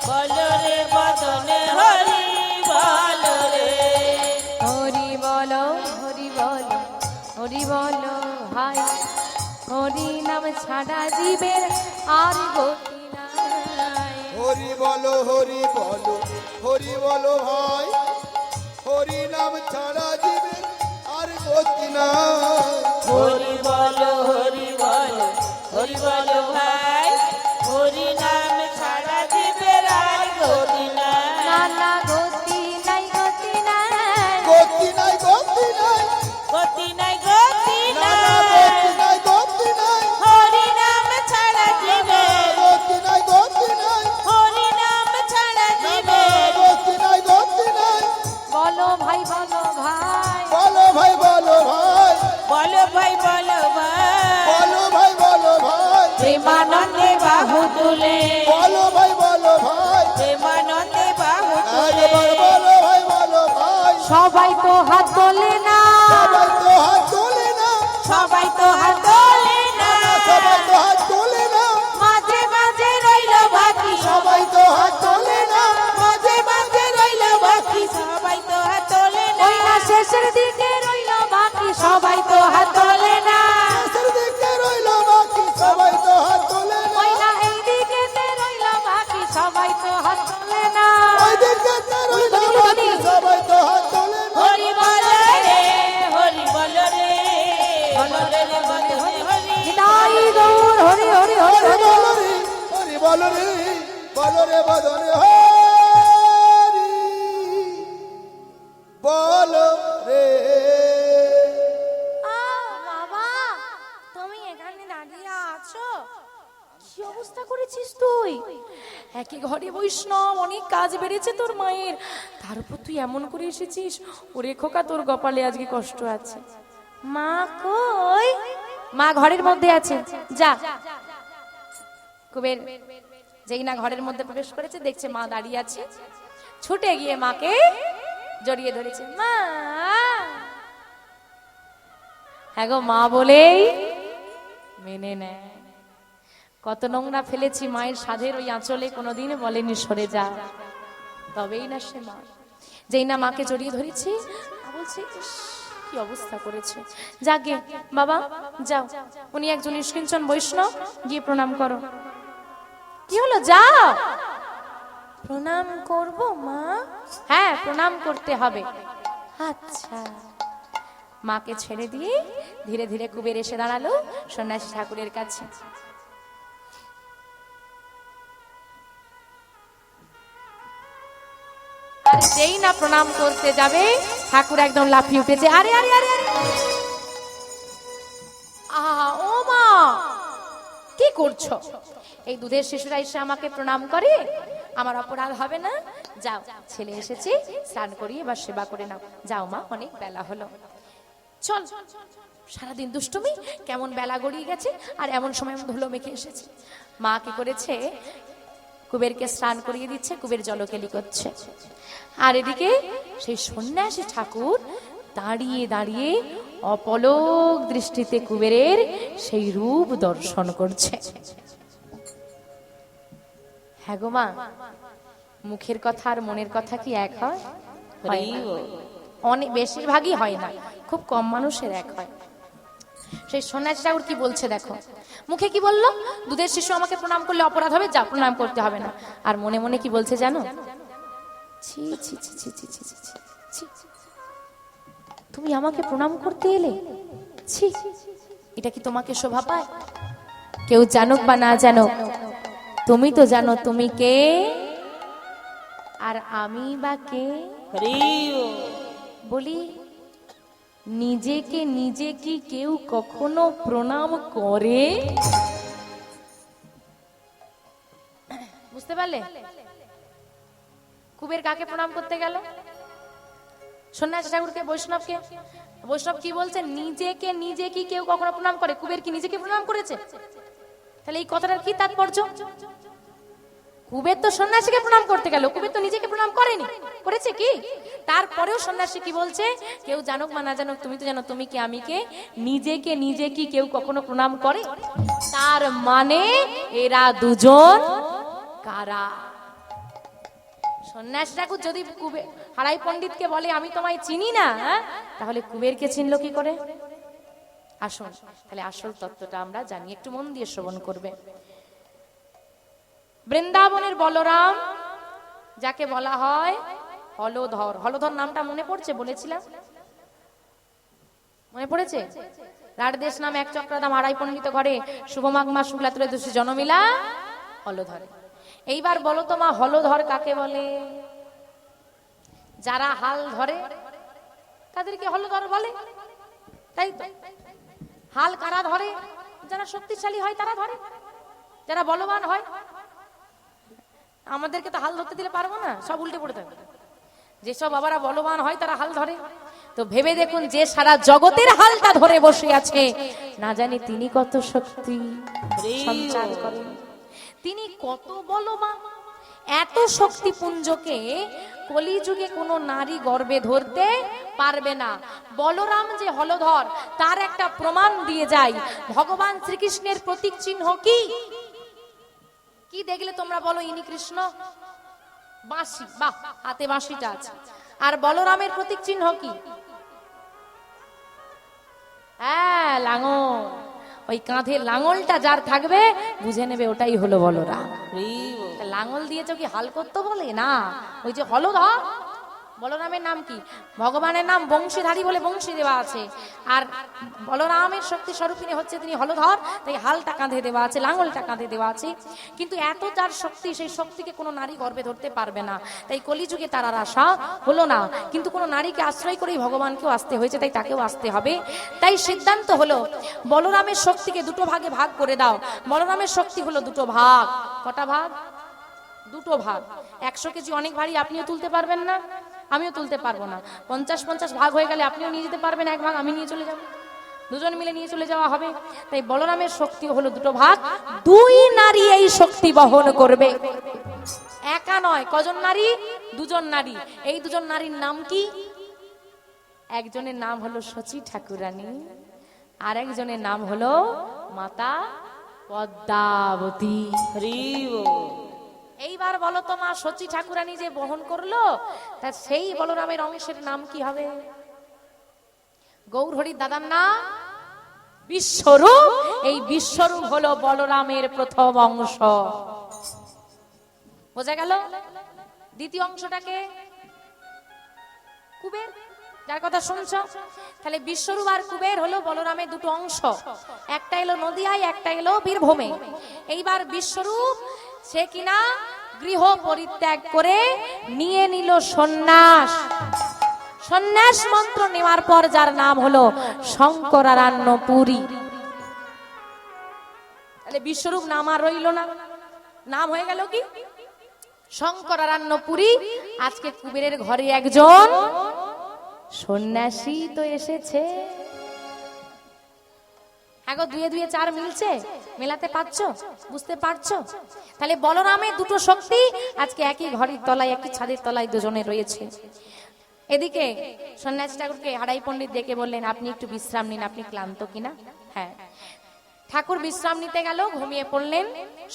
S3: বল রে বদনে হরি বল রে।
S1: হরি বলো হরি বলো হরি বলো ভাই, হরি নাম ছাড়া জীবের আর গতি নাই।
S2: হরি বলো হরি বলো হরি বলো ভাই, হরি নাম ছাড়া জীবে আর গতি নাই।
S3: হরি বল হরি বল হরি বল ভাই, হরি নাম ছাড়া জীবের আর গতি নাই।
S1: না না গতি নাই গতি নাই,
S2: গতি নাই গতি নাই,
S3: গতি নাই গতি
S2: না না
S3: নাই,
S2: গতি নাই গতি নাই,
S3: হরি নাম ছাড়া জীবের,
S2: গতি নাই গতি নাই,
S3: হরি নাম ছাড়া
S2: না না
S3: জীবের।
S2: গতি নাই গতি নাই।
S1: বলো ভাই বলো ভাই,
S2: বলো ভাই বলো ভাই,
S3: বলো ভাই বলো ভাই,
S2: বলো ভাই বলো ভাই,
S3: প্রেমানন্দে বাহু তুলে,
S2: বলো ভাই বলো ভাই,
S3: প্রেমানন্দে বাহু তুলে।
S2: একবার বলো ভাই বলো ভাই,
S1: সবাই তো হাত তোলে না,
S2: সবাই তো হাত তোলে না,
S3: সবাই তো হাত তোলে না,
S2: সবাই তো হাত তোলে না,
S3: মাঝে মাঝে রইল ভাগ
S1: হাত তোলে না।
S2: ওই দিকে তার ওই ধামাতে সবাই তো হাত তোলে না।
S3: হরি বল রে হরি বল রে বল রে বল হরি
S1: নিতাই গৌর হরি হরি হরি
S2: হরি
S1: হরি।
S2: বল রে, হরি বল রে, বল রে বদনে হরি বল রে।
S1: বাবা তুমি এখানে দাঁড়িয়ে আছো, কি অবস্থা করেছিস তুই? একই ঘরে বৈষ্ণব, অনেক কাজ বেড়েছে তোর মায়ের, তার উপর তুই এমন করে এসেছিস। ওরে খোকা, তোর কপালে আজকে কষ্ট আছে। মা কই? মা ঘরের মধ্যে আছে, যা। কুবের যেই না ঘরের মধ্যে প্রবেশ করেছে, দেখছে মা দাঁড়িয়ে আছে, ছুটে গিয়ে মাকে জড়িয়ে ধরেছে। মা, হ্যাঁ গো মা বলেই মেনে নেয়। কত নোংরা ফেলেছি মায়ের সাধের ওই আঁচলে, কোনোদিন বলেনি সরে যা, তবেই না সে মা। যেই না মাকে জড়িয়ে ধরেছি, বলছি ইস, কি অবস্থা করেছে। যাকে বাবা যাও, উনি একজন নিষ্কিঞ্চন বৈষ্ণব, গিয়ে প্রণাম করো। কি হলো, যাও। প্রণাম করব মা? হ্যাঁ প্রণাম করতে হবে। আচ্ছা। মাকে ছেড়ে দিয়ে ধীরে ধীরে কুবের এসে দাঁড়ালো সন্ন্যাসী ঠাকুরের কাছে। আর যেই না প্রণাম করতে যাবে, ঠাকুর একদম লাফিয়ে উঠেছে, আরে আরে আরে আরে, আহা ও মা কি করছো? এই দুধের শিশুরা এসে আমাকে প্রণাম করে, আমার অপরাধ হবে না? যাও, ছেলে এসেছে, স্নান করিয়ে এবার সেবা করে নাও। যাও মা, অনেক বেলা হলো। চল, সারাদিন দুষ্টুমি, কেমন বেলা গড়িয়ে গেছে, আর এমন সময় ধুলো মেখে এসেছে। মা কি করেছে, কুবেরকে স্নান করিয়ে দিচ্ছে, কুবের জলকেলি করছে, আর এদিকে সেই সন্ন্যাসী ঠাকুর দাঁড়িয়ে দাঁড়িয়ে অপলক দৃষ্টিতে কুবেরের সেই রূপ দর্শন করছে। হ্যাঁ গো মা, মুখের কথা আর মনের কথা কি এক হয়? হয় না। অনেক বেশিরভাগই হয় না, খুব কম মানুষের এক হয়। সেই সন্ন্যাসী ঠাকুর কি বলছে দেখো, মুখে কি বললো, দুধের শিশু আমাকে প্রণাম করলে অপরাধ হবে, যা প্রণাম করতে হবে না। আর মনে মনে কি বলছে জানো, ছি ছি ছি ছি ছি ছি ছি ছি, তুমি আমাকে প্রণাম করতে এলে, ছি, এটা কি তোমাকে শোভা পায়? কেউ জানুক বা না জানুক, তুমি তো জানো তুমি কে, আর আমি বা কে।
S3: হরি
S1: বলি, নিজেকে নিজে কি কেউ কখনো প্রণাম করে? বুঝতে পারলে? কুবের কাকে প্রণাম করতে গেল? সন্ন্যাসী ঠাকুরকে, বৈষ্ণবকে। বৈষ্ণব কি বলছে, নিজেকে নিজে কি কেউ কখনো প্রণাম করে? কুবের কি নিজেকে প্রণাম করেছে? তাহলে এই কথাটার কি তাৎপর্য? কুবের তো সন্ন্যাসীকে প্রণাম করতে গেল, কুবের তো নিজেকে প্রণাম করেনি, করেছে কি? তারপরেও সন্ন্যাসী কি বলছে, কেউ জানুক বা না জানুক, তুমি তো জানো তুমি কে আমি কে, নিজেকে নিজে কি কেউ কখনো প্রণাম করে? তার মানে এরা দুজন কারা? সন্ন্যাসী ঠাকুর যদি কুবের হারাই পণ্ডিতকে বলে আমি তোমায় চিনি না, তাহলে কুবেরকে চিনলো কি করে? আসুন তাহলে আসল তত্ত্বটা আমরা জানি, একটু মন দিয়ে শ্রবণ করবে। বৃন্দাবনের বলরাম, যাকে বলা হয় হলধর। হলধর নামটা মনে পড়ছে? বলেছিলাম, মনে পড়েছে? রাঢ়দেশ নাম এক চক্রধাম, হারাই পণ্ডিত ঘরে, শুভ মাঘ মাস শুক্লা ত্রয়োদশী জনমিলা হলধরে। এইবার বলো তো মা, হলধর কাকে বলে? যারা হাল ধরে তাদেরকে হলধর বলে, তাই তো? হাল কারা ধরে? যারা শক্তিশালী হয় তারা ধরে, যারা বলবান হয়। আমাদেরকে তো হাল ধরতে দিলে পারবো না, সব উল্টে পড়ে থাকবে। যেসব বাবারা বলবান হয় তারা হাল ধরে। তো ভেবে দেখুন, যে সারা জগতের হালটা ধরে বসে আছে, না জানি তিনি কত শক্তি সঞ্চার করেন, তিনি কত বলবান। এত শক্তিপুঞ্জকে কলিযুগে কোনো নারী গর্ভে ধরতে পারবে না। বলরাম যে হলধর, তার একটা প্রমাণ দিয়ে যায়। ভগবান শ্রীকৃষ্ণের প্রতীক চিহ্ন কি? কি দেখলে তোমরা বলো ইনি কৃষ্ণ? বাঁশি, বাহ, হাতে বাঁশিটা আছে। আর বলরামের প্রতীক চিহ্ন কি? হ্যাঁ, লাঙল। ওই কাঁধে লাঙলটা যার থাকবে বুঝে নেবে ওটাই হলো বলরাম। লাঙল দিয়েছ কি হাল করতে বলে না, ওই যে হলধর। বলরামের নাম কি? ভগবানের নাম বংশীধারী বলে বংশী দেওয়া আছে, আর বলরামের শক্তি স্বরূপিনী হচ্ছে তিনি হলধর, তাই হালটা কাঁধে দেওয়া আছে, লাঙলটা কাঁধে দেওয়া আছে। কিন্তু এত যার শক্তি, সেই শক্তিকে কোনো নারী গর্ভে ধরতে পারবে না, তাই কলিযুগে তার আর আশা হলো না। কিন্তু কোনো নারীকে আশ্রয় করেই ভগবানকেও আসতে হয়েছে, তাই তাকেও আসতে হবে। তাই সিদ্ধান্ত হলো বলরামের শক্তিকে দুটো ভাগে ভাগ করে দাও। বলরামের শক্তি হলো দুটো ভাগ। কটা ভাগ? দুটো ভাগ। 100 কেজি অনেক ভারী, আপনিও তুলতে পারবেন না, আমিও তুলতে পারবো না। 50-50 ভাগ হয়ে গেলে আপনিও নিয়ে যেতে পারবেন, এক ভাগ আমি নিয়ে চলে যাব, দুজন মিলে নিয়ে চলে যাওয়া হবে। তাই বলরামের শক্তি হলো দুটো ভাগ, 2 নারী এই শক্তি বহন করবে, একা নয়। কজন নারী? 2জন নারী। এই 2জন নারীর নাম কি? একজনের নাম হলো শচী ঠাকুরানী, আর একজনের নাম হলো মাতা পদ্মাবতী। এইবার বলো তো মা, শচী ঠাকুরানী যে বহন করলো, তা সেই বলরামের অংশের নাম কি হবে? গৌরহরির দাদার নাম বিশ্বরূপ। এই বিশ্বরূপ হলো বলরামের প্রথম অংশ। বোঝা গেল? দ্বিতীয় অংশটাকে কুবের, যার কথা শুনছো। তাহলে বিশ্বরূপ আর কুবের হলো বলরামের দুটো অংশ, একটা এলো নদিয়ায়, একটা এলো বীরভূমে। এইবার বিশ্বরূপ সে কিনা গৃহ পরিত্যাগ করে নিয়ে নিল সন্ন্যাস। সন্ন্যাস মন্ত্র নেওয়ার পর যার নাম হলো শঙ্করারণ্য পুরী। তাহলে বিশ্বরূপ নাম আর রইল না, নাম হয়ে গেল কি? শঙ্করারণ্য পুরী। আজকে কুবেরের ঘরে একজন সন্ন্যাসী তো এসেছে। হ্যাঁ গো, 2 2 4 মিলছে? মেলাতে পারছো? বুঝতে পারছো? তাহলে বলরামের দুটো শক্তি আজকে একই ঘরের তলায়, একই ছাদের তলায় দুজনে রয়েছে। এদিকে সন্ন্যাসী ঠাকুরকে হাড়াই পণ্ডিত ডেকে বললেন, আপনি একটু বিশ্রাম নিন, আপনি ক্লান্ত কিনা? হ্যাঁ। ঠাকুর বিশ্রাম নিতে গেল, ঘুমিয়ে পড়লেন।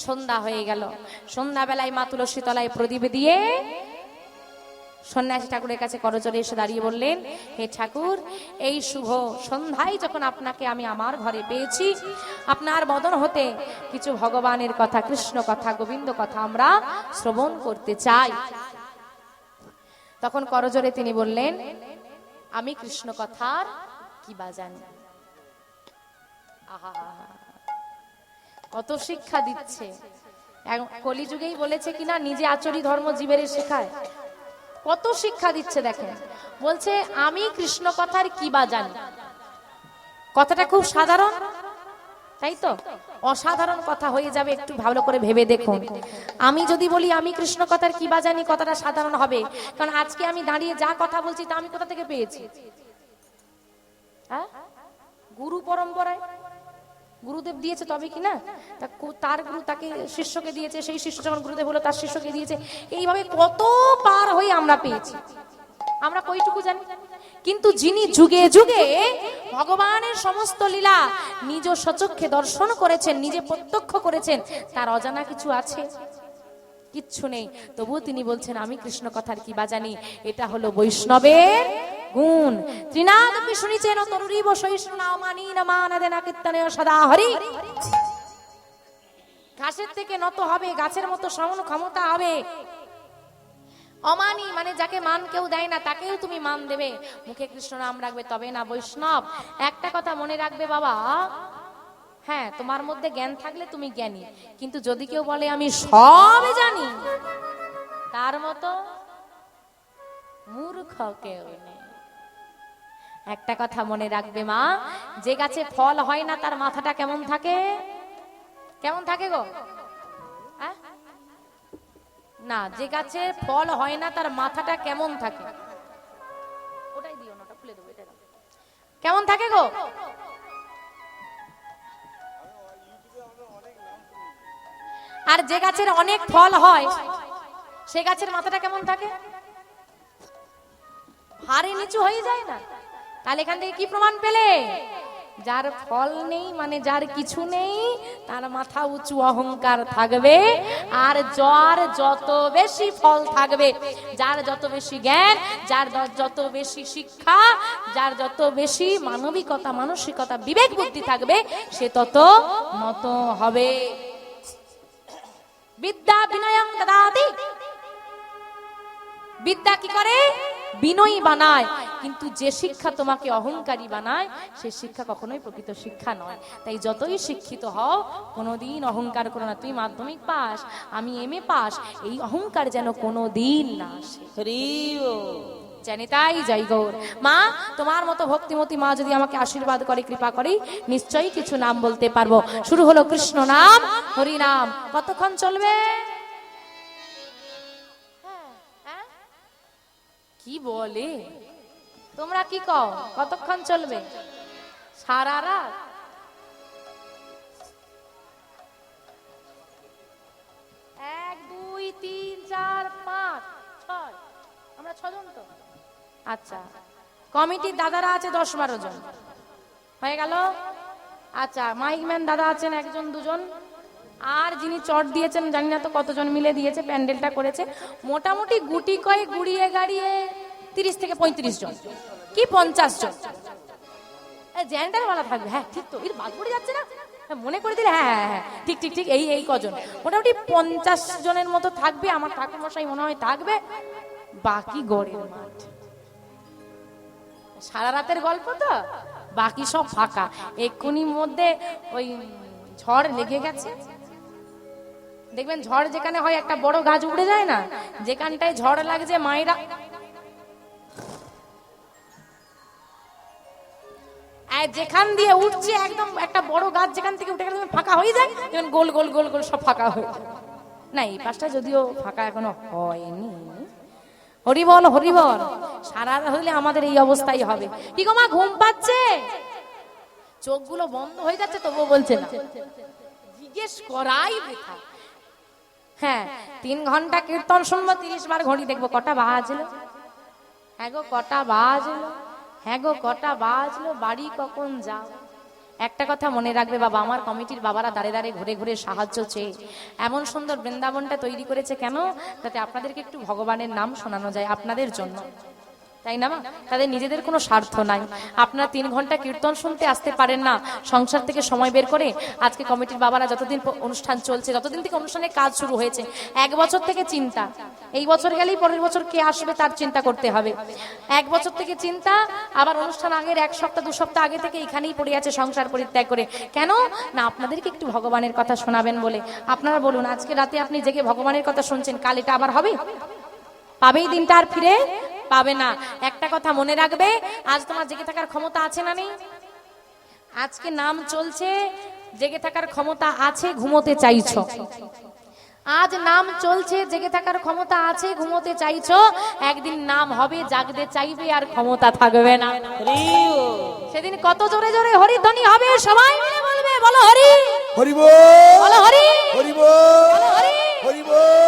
S1: সন্ধ্যা হয়ে গেল। সন্ধ্যাবেলায় মা তুলসী তলায় প্রদীপ দিয়ে সন্ন্যাসী ঠাকুরের কাছে করজোড়ে এসে দাঁড়িয়ে বললেন, হে ঠাকুর, এই শুভ সন্ধ্যায় যখন আপনাকে আমি আমার ঘরে পেয়েছি, আপনার বদন হতে কিছু ভগবানের কথা, কৃষ্ণ কথা, গোবিন্দ কথা আমরা শ্রবণ করতে চাই। তখন করজোড়ে তিনি বললেন, আমি কৃষ্ণ কথার কি বা জানি। আহা, কত শিক্ষা দিচ্ছে। কলিযুগেই বলেছে কিনা, নিজে আচরি ধর্ম জীবের শেখায়। কত শিক্ষা দিচ্ছে দেখেন। বলছে আমি কৃষ্ণ কথার কি বা জানি। কথাটা খুব সাধারণ, তাই তো? অসাধারণ কথা হয়ে যাবে, একটু ভালো করে ভেবে দেখুন। আমি যদি বলি আমি কৃষ্ণ কথার কি বা জানি, কথাটা সাধারণ হবে। কারণ আজকে আমি দাঁড়িয়ে যা কথা বলছি তা আমি কোথা থেকে পেয়েছি? হ্যাঁ, গুরু পরম্পরায় গুরুদেব দিয়েছে, তবে কি না? তার গুরু তাকে শিষ্যকে দিয়েছে, সেই শিষ্য যখন গুরুদেব হলো তার শিষ্যকে দিয়েছে। এইভাবে কত পার হয়ে আমরা পেয়েছি। আমরা কইটুকু জানি? কিন্তু যিনি যুগে যুগে ভগবানের সমস্ত লীলা নিজ সচক্ষে দর্শন করেছেন, নিজে প্রত্যক্ষ করেছেন, তার অজানা কিছু আছে? কিচ্ছু নেই। তবুও তিনি বলছেন আমি কৃষ্ণ কথার কি বা জানি। এটা হলো বৈষ্ণবের গুণ। ত্রিনাদপি শুনিছেন তরুরীব সহিষ্ণুনামানি নমানদেনা কীর্তনে সদা হরি। ঘাসের থেকে নত হবে, গাছের মতো সমান ক্ষমতা হবে। অমানি মানে যাকে মান কেউ দেয় না, তাকেও তুমি মান দেবে, মুখে কৃষ্ণ নাম রাখবে, তবে না বৈষ্ণব। একটা কথা মনে রাখবে বাবা, হ্যাঁ, তোমার মধ্যে জ্ঞান থাকলে তুমি জ্ঞানী, কিন্তু যদি কেউ বলে আমি সব জানি, তার মতো মূর্খ কেউ নেই। একটা কথা মনে রাখবে মা, যে গাছে ফল হয় না তার মাথাটা কেমন থাকে? কেমন থাকে গো? না, যে গাছে ফল হয় না তার মাথাটা কেমন থাকে? ওটাই দিও না, ওটা খুলে দেবো, এটা কেমন থাকে গো? আর যে গাছের অনেক ফল হয় সে গাছের মাথাটা কেমন থাকে? হাড়ে নিচু হয়ে যায় না? তাহলে এখান থেকে কি প্রমাণ পেলে? যার ফল নেই মানে যার কিছু নেই, তার মাথা উঁচু অহংকার থাকবে। আর যার যত বেশি ফল থাকবে, যার যত বেশি জ্ঞান, যার যত বেশি শিক্ষা, যার যত বেশি মানবিকতা, মানসিকতা, বিবেক বুদ্ধি থাকবে, সে তত নত হবে। বিদ্যা বিনয়ং দদাতি। বিদ্যা কি করে? বিনয়ী বানায়। কিন্তু যে শিক্ষা তোমাকে অহংকারী বানায় সে শিক্ষা কখনোই প্রকৃত শিক্ষা নয়। তাই যতই শিক্ষিত হও কোনোদিন অহংকার করো না। তুই মাধ্যমিক পাস, আমি এমএ পাস, এই অহংকার যেন কোনোদিন না আসে।
S3: হরি বল।
S1: জানি তাই জয় গৌর। মা, তোমার মতো ভক্তিমতী মা যদি আমাকে আশীর্বাদ করে, কৃপা করে, নিশ্চয়ই কিছু নাম বলতে পারবো। শুরু হলো কৃষ্ণ নাম, হরি নাম। কতক্ষণ চলবে? কি বলে তোমরা, কি কও? কতক্ষণ চলবে? সারা রাত? এক, দুই, তিন, চার, পাঁচ, ছয়। আমরা 6 জন তো। আচ্ছা, কমিটির দাদারা আছে 10-12 জন, হয়ে গেল। আচ্ছা, মাইকম্যান দাদা আছেন 1 জন 2 জন, আর যিনি চট দিয়েছেন জানি না তো কতজন মিলে দিয়েছে, প্যান্ডেলটা করেছে, মোটামুটি গুটি কয়ে গুড়িয়ে গাড়িয়ে 30 থেকে 35 জন কি 50 জন। জেন্টার বলা থাকবে। হ্যাঁ ঠিক তো, এর বাদ পড়ে যাচ্ছে না? হ্যাঁ মনে করে দিলে, হ্যাঁ হ্যাঁ হ্যাঁ ঠিক ঠিক ঠিক, এই কজন মোটামুটি 50 জনের মতো থাকবে। আমার ঠাকুরমশাই মনে হয় থাকবে, বাকি গড়ের মাঠ। সারা রাতের গল্প তো, বাকি সব ফাঁকা। এক্ষুনি মধ্যে ওই ঝড় লেগে গেছে। দেখবেন ঝড় যেখানে হয় একটা বড় গাছ উড়ে যায় না, যেখানটায় ঝড় লাগছে মায়েরা যেখান দিয়ে উঠছে একদম একটা বড় গাছ যেখান থেকে উঠে গেলে ফাঁকা হয়ে যায়, যেমন গোল গোল গোল গোল সব ফাঁকা হয়ে যায়। না, এই পাশটা যদিও ফাঁকা এখনো হয়নি। হরি বল হরি বল। সারা হলে আমাদের এই অবস্থাই হবে। কি গো মা, ঘুম পাচ্ছে? চোখগুলো বন্ধ হয়ে যাচ্ছে তবুও বলছে না, জিজ্ঞেস করাই বৃথা। হ্যাঁ, 3 ঘন্টা কীর্তন শুনবো, 30 বার ঘড়ি দেখবো কটা বাজলো। হ্যাঁ গো কটা বাজলো, হ্যাঁ গো কটা বাজলো, বাড়ি কখন যাও। একটা কথা মনে রাখবে বাবা, আমার কমিটির বাবারা দাঁড়ে দাঁড়ে ঘুরে ঘুরে সাহায্য চেয়ে এমন সুন্দর বৃন্দাবনটা তৈরি করেছে কেন? যাতে আপনাদেরকে একটু ভগবানের নাম শোনানো যায় আপনাদের জন্য, তাই না মা? তাদের নিজেদের কোনো স্বার্থ নাই। আপনারা 3 ঘন্টা কীর্তন শুনতে আসতে পারেন না, সংসার থেকে সময় বের করে আজকে কমিটির বাবারা যতদিন অনুষ্ঠান চলছে, যতদিন থেকে অনুষ্ঠানের কাজ শুরু হয়েছে, 1 বছর থেকে চিন্তা, এই বছর গেলেই পরের বছর কে আসবে তার চিন্তা করতে হবে। 1 বছর থেকে চিন্তা, আবার অনুষ্ঠান আগের 1 সপ্তাহ 2 সপ্তাহ আগে থেকে এখানেই পড়ে আছে সংসার পরিত্যাগ করে। কেন না? আপনাদেরকে একটু ভগবানের কথা শোনাবেন বলে। আপনারা বলুন, আজকে রাতে আপনি জেগে ভগবানের কথা শুনছেন, কাল এটা আবার হবে? পাবেই দিনটা, আর ফিরে পাবে না। একটা কথা মনে রাখবে, আজ তোমার জেগে থাকার ক্ষমতা আছে না নেই? আজকে নাম চলছে, জেগে থাকার ক্ষমতা আছে, ঘুমোতে চাইছো। আজ নাম চলছে, জেগে থাকার ক্ষমতা আছে, ঘুমোতে চাইছো। একদিন নাম হবে, জাগতে চাইবে, আর ক্ষমতা থাকবে না। সেদিন কত জোরে জোরে হরিধ্বনি হবে, সবাই মিলে বলবে বলো হরি
S2: হরি বল,
S1: বলো হরি
S2: হরি বল,
S1: হরি
S2: হরি বল।